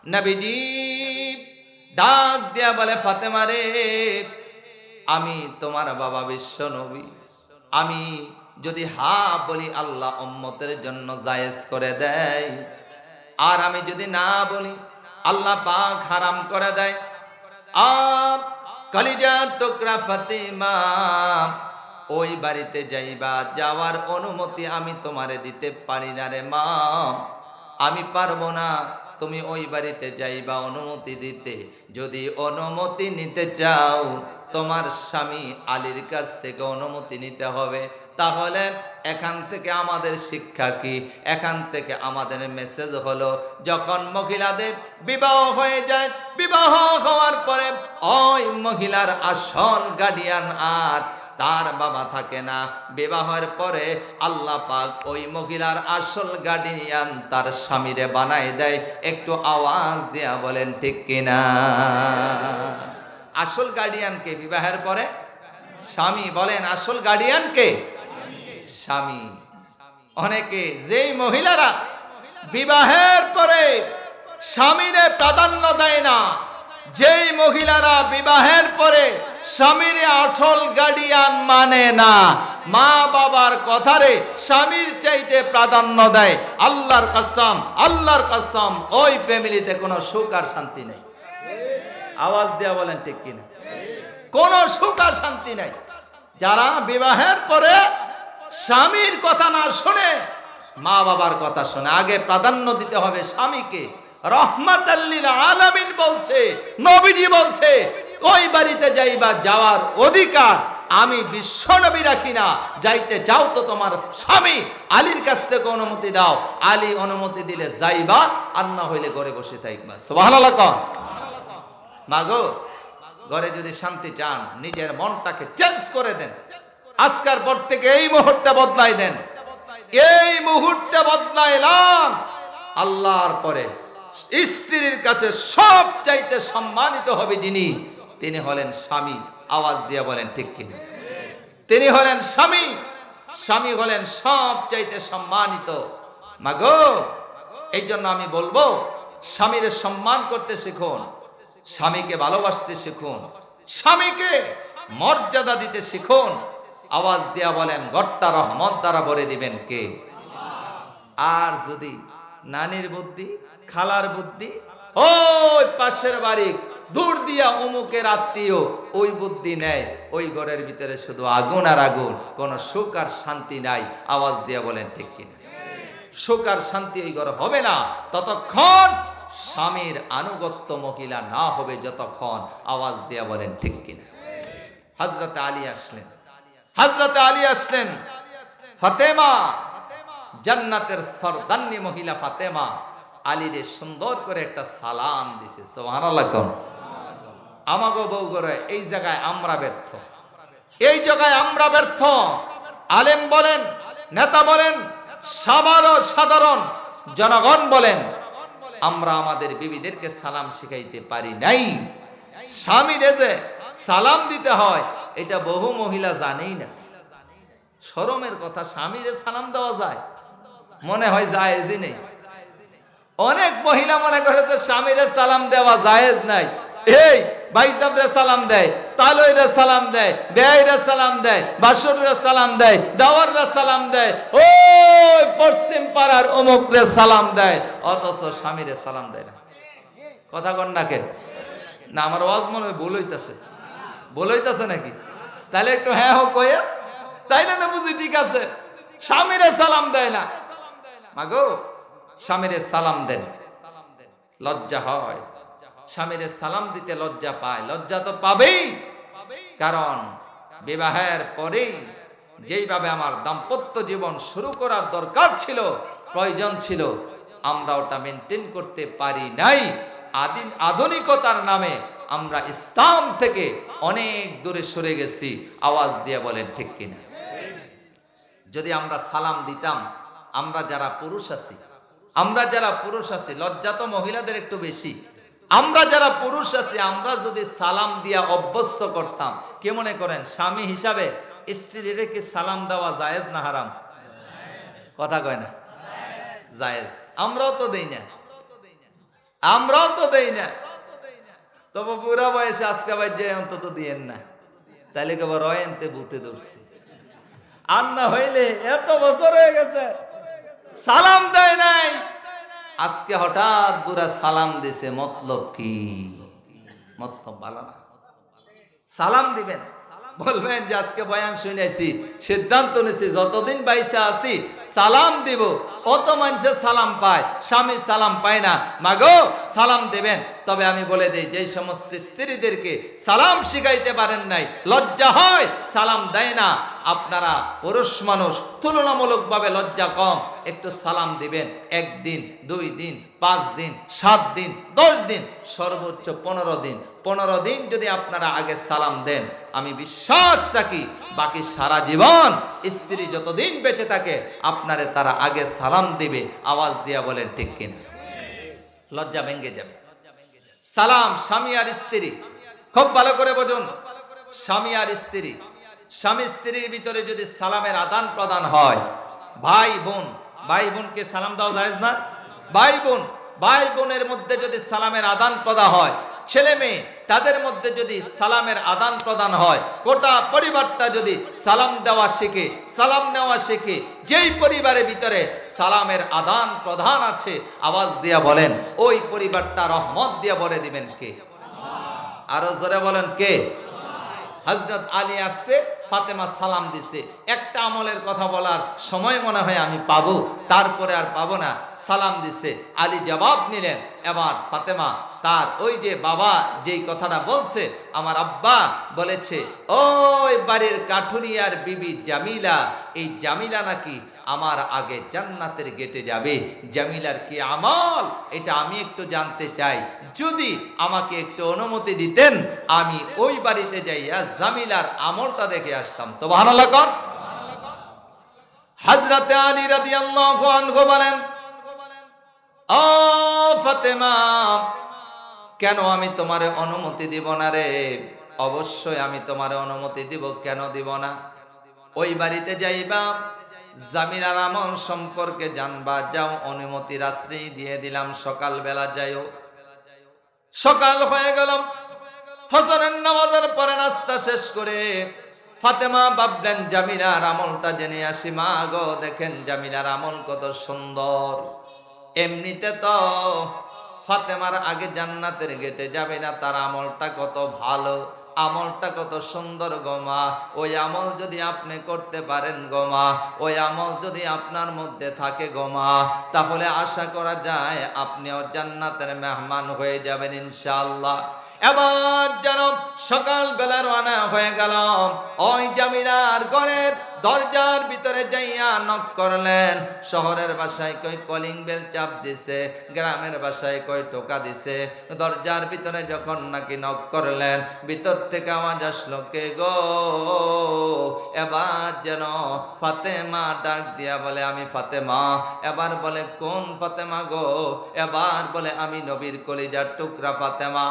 নবীজি ডাক দিয়া বলে, ফাতেমা রে, আমি তোমার বাবা বিশ্ব নবী, আমি যদি হা বলি আল্লাহ উম্মতের জন্য জায়েজ করে দেয়, আর আমি যদি না বলি আল্লাহ পাক হারাম করে দেয়। আপ কলিজার টুকরা ফাতেমা, ওই বাড়িতে যাইবা, যাওয়ার অনুমতি আমি তোমারে দিতে পারি না রে মা, আমি পারবো না। তুমি ওই বাড়িতে যাইবা অনুমতি দিতে, যদি অনুমতি নিতে চাও তোমার স্বামী আলীর কাছ থেকে অনুমতি নিতে হবে। তাহলে এখান থেকে আমাদের শিক্ষা কি? এখান থেকে আমাদের মেসেজ হলো, যখন মহিলাদের বিবাহ হয়ে যায়, বিবাহ হওয়ার পরে ওই মহিলার আসল গার্ডিয়ান আর তার বাবা থাকে না। বিবাহের পরে আল্লাহ পাক ওই মহিলার আসল গার্ডিয়ান তার স্বামীরে বানাই দেয়। একটু আওয়াজ দেয়া বলেন ঠিক কিনা? আসল গার্ডিয়ানকে বিবাহের পরে স্বামী। বলেন আসল গার্ডিয়ানকে? স্বামী। অনেকে যেই মহিলারা বিবাহের পরে স্বামীরে প্রাধান্য দেয় না, যেই মহিলারা বিবাহের পরে স্বামীর আসল গার্ডিয়ান মানে না, মা বাবার কথারে স্বামীর চাইতে প্রাধান্য দেয়, আল্লাহর কসম, আল্লাহর কসম, ওই ফ্যামিলিতে কোনো সুখ আর শান্তি নেই। আওয়াজ দেয়া বলেন ঠিক কিনা? কোনো সুখ আর শান্তি নাই। যারা বিবাহের পরে স্বামীর কথা না শুনে মা বাবার কথা শুনে, আগে প্রাধান্য দিতে হবে স্বামীকে। রহমাতাল লিল আলামিন বলছে, নবীজি বলছে, ওই বাড়িতে যাইবা, যাওয়ার অধিকার আমি বিশ্ব নবী রাখি না। যাইতে চাও তো তোমার স্বামী আলীর কাছ থেকে অনুমতি দাও, আলী অনুমতি দিলে যাইবা, আর না হইলে ঘরে বসে থাকবা। সুবহানাল্লাহ। কোন মাগো, ঘরে যদি শান্তি চান, নিজের মনটাকে চেঞ্জ করে দেন। আজকের পর থেকে এই মুহূর্তে বদলাই দেন। এই মুহূর্তে বদলাইলাম, আল্লাহর পরে স্ত্রীর কাছে সব চাইতে সম্মানিত হবে যিনি, তিনি হলেন স্বামী। আওয়াজ দিয়ে বলেন ঠিক কিনা? তিনি হলেন স্বামী। স্বামী হলেন সব চাইতে সম্মানিত। মাগো, এই জন্য আমি বলবো, স্বামীর সম্মান করতে শিখুন, স্বামীকে ভালোবাসতে শিখুন, স্বামীকে মর্যাদা দিতে শিখুন। আওয়াজ দিয়া বলেন, ঘরটা রহমত দ্বারা ভরে দিবেন কে? আর যদি নানির বুদ্ধি, খালার বুদ্ধি, ওই পাশের বাড়ি দূর দিয়া অমুকের আত্মীয়, ওই বুদ্ধি নেয়, ওই ঘরের ভিতরে শুধু আগুন আর আগুন, কোন সুখ আর শান্তি নাই। আওয়াজ দিয়া বলেন ঠিক কিনা? সুখ আর শান্তি ওই ঘরে হবে না ততক্ষণ স্বামীর আনুগত্য মহিলা না হবে যতক্ষণ। আওয়াজ দিয়া বলেন ঠিক কিনা? হযরত আলী আসলেন, হযরত আলী আসলেন। ফাতেমা, জান্নাতের সরদান্নি মহিলা ফাতেমা আলীরে সুন্দর করে একটা সালাম দিছে। সুবহানাল্লাহ। কোন আমাগো বউ করে এই জায়গায় আমরা ব্যর্থ, এই জায়গায় আমরা ব্যর্থ। আলেম বলেন, নেতা বলেন, সাধারণ জনগণ বলেন, আমরা আমাদের বিবিদেরকে সালাম শিখাইতে পারি নাই। স্বামীরে যে সালাম দিতে হয় এটা বহু মহিলা জানেই না। শরমের কথা, স্বামীরে সালাম দেওয়া যায়? মনে হয় জায়েজই নেই। অনেক মহিলা মনে করে তো স্বামীরে সালাম দেওয়া জায়েজ নাই। এই ভাইসাবরে সালাম দেয়, তালইরে সালাম দেয়, বেয়াইরে সালাম দেয়, বাসুররে সালাম দেয়, দাওয়াররে সালাম দেয়, ওই পশ্চিম পাড়ার অমুকরে সালাম দেয়, অথচ স্বামীরে সালাম দেয় না। কথা কন না কেন? না আমার ওয়াজ মনে হয় ভুল হইতাছে, ভুল হইতাছে নাকি? তাহলে একটু হ্যাঁ হোক কয়ে, তাইলে না বুঝি ঠিক আছে। স্বামীরে সালাম দেয় না। মাগো, স্বামীরে সালাম দেন, লজ্জা হয়। স্বামীরে সালাম দিতে লজ্জা পায়, লজ্জা তো পাবেই। কারণ বিবাহের পরেই যেইভাবে আমার দাম্পত্য জীবন শুরু করার দরকার ছিল, প্রয়োজন ছিল, আমরা ওটা মেনটেন করতে পারি নাই। আধুনিকতার নামে আমরা ইসলাম থেকে অনেক দূরে সরে গেছি। আওয়াজ দিয়ে বলেন ঠিক কিনা? যদি আমরা সালাম দিতাম, আমরা যারা পুরুষ আছি, লজ্জা তো মহিলাদের একটু বেশি, আমরা যারা পুরুষ আছি, আমরা যদি সালাম দিয়া অভ্যস্ত করতাম, কে মনে করেন স্বামী হিসাবে স্ত্রীর কি সালাম দেওয়া জায়েজ না হারাম? কথা কয় না? জায়েজ। আমরাও তো দেই না। আমরাও তো দেই না, তবে বুড়া বয়সে আজকে ভাই যে অন্তত দিয়েন না, তাইলে কেবল রয়েন্তে ভূতে ধরছি। আর না হইলে এত বছর হয়ে গেছে সালাম দেয় নাই, আজকে হঠাৎ বুড়া সালাম দিছে, মতলব কি? মতলব ভালো না। সালাম দিবেন, বলবেন যে আজকে বয়ান শুনেছি, সিদ্ধান্ত নিয়েছি যতদিন বাইসা আছি সালাম দিব। অত মানুষের সালাম পায়, স্বামী সালাম পায় না। মাগো সালাম দেবেন। তবে আমি বলে দিই, যে সমস্ত স্ত্রীদেরকে সালাম শিখাইতে পারেন নাই, লজ্জা হয়, সালাম দেয় না, আপনারা পুরুষ মানুষ, তুলনামূলকভাবে লজ্জা কম, একটু সালাম দিবেন। 1 দিন, 2 দিন, 5 দিন, 7 দিন, 10 দিন, সর্বোচ্চ 15 দিন। 15 দিন যদি আপনারা আগে সালাম দেন, আমি বিশ্বাস রাখি বাকি সারা জীবন স্ত্রী যতদিন বেঁচে থাকে আপনারে তারা আগে সালাম দিবে। আওয়াজ দিয়া বলেন ঠিক কিনা? লজ্জা ভেঙে যাবে। সালাম স্বামী আর স্ত্রী, খুব ভালো করে বুঝুন, স্বামী আর স্ত্রী, স্বামী স্ত্রীর ভিতরে যদি সালামের আদান প্রদান হয়, ভাই বোনকে সালাম দেওয়া জায়েজ না? ভাই বোনের মধ্যে যদি সালামের আদান প্রদান হয়, ছেলে মেয়ে তাদের মধ্যে যদি সালামের আদান প্রদান হয়, গোটা পরিবারটা যদি সালাম দেওয়া শিখে, সালাম নেওয়া শিখে, যেই পরিবারের ভিতরে সালামের আদান প্রদান আছে, আওয়াজ দিয়া বলেন ওই পরিবারটা রহমত দিয়া ভরে দিবেন কে? আরো জোরে বলেন কে? হযরত আলী আসছে, ফাতেমা সালাম দিছে। একটা আমলের কথা বলার সময় মনে হয় আমি পাবো, তারপরে আর পাবো না। সালাম দিছে, আলী জবাব নিলেন। এবার ফাতেমা তার ওই যে বাবা যেই কথাটা বলছে, আমার আব্বা বলেছে ওই বাড়ির কাঠুরিয়ার বিবি জামিলা, এই জামিলা নাকি আমার আগে জান্নাতের গেটে যাবে। জামিলার কি আমল এটা আমি একটু জানতে চাই, যদি আমাকে একটু অনুমতি দিতেন আমি ওই বাড়িতে যাইয়া জামিলার আমলটা দেখে আসতাম। সুবহানাল্লাহ কোন? হযরত আলী রাদিয়াল্লাহু আনহু বলেন, ও ফাতেমা, কেন আমি তোমারে অনুমতি দিব না রে? অবশ্যই আমি তোমারে অনুমতি দিব, কেন দিব না? ওই বাড়িতে যাইবা, জামিলার আমল সম্পর্কে জানবা, যাও, অনুমতি রাত্রেই দিয়ে দিলাম, সকালবেলা যাইও। সকাল হয়ে গেল, ফজরের নামাজের পরে নাস্তা শেষ করে ফাতেমা ভাবলেন জামিলার আমলটা জেনে আসি। মা গো, দেখেন জামিলার আমল কত সুন্দর। এমনিতে তো ফাতেমার আগে জান্নাতের গেটে যাবে না, তার আমলটা কত ভালো, আমলটা কত সুন্দর গো মা। ওই আমল যদি আপনি করতে পারেন গো মা, ওই আমল যদি আপনার মধ্যে থাকে গো মা, তাহলে আশা করা যায় আপনিও জান্নাতের মেহমান হয়ে যাবেন ইনশাআল্লাহ। এবার যেন সকালবেলা রওনা হয়ে গেল। ওই জামিলার ঘরের দরজার ভিতরে যাইয়া নক করলেন। শহরের বাসায় কই কলিং বেল চাপ দিছে, গ্রামের বাসায় কই টোকা দিছে। দরজার ভিতরে যখন নাকি নক করলেন, ভিতর থেকে আওয়াজ আসলো, কে গো? এবার যেন ফাতেমা ডাক দিয়া বলে, আমি ফাতেমা। এবার বলে, কোন ফাতেমা গো? এবার বলে, আমি নবীর কলিজার টুকরা ফাতেমা।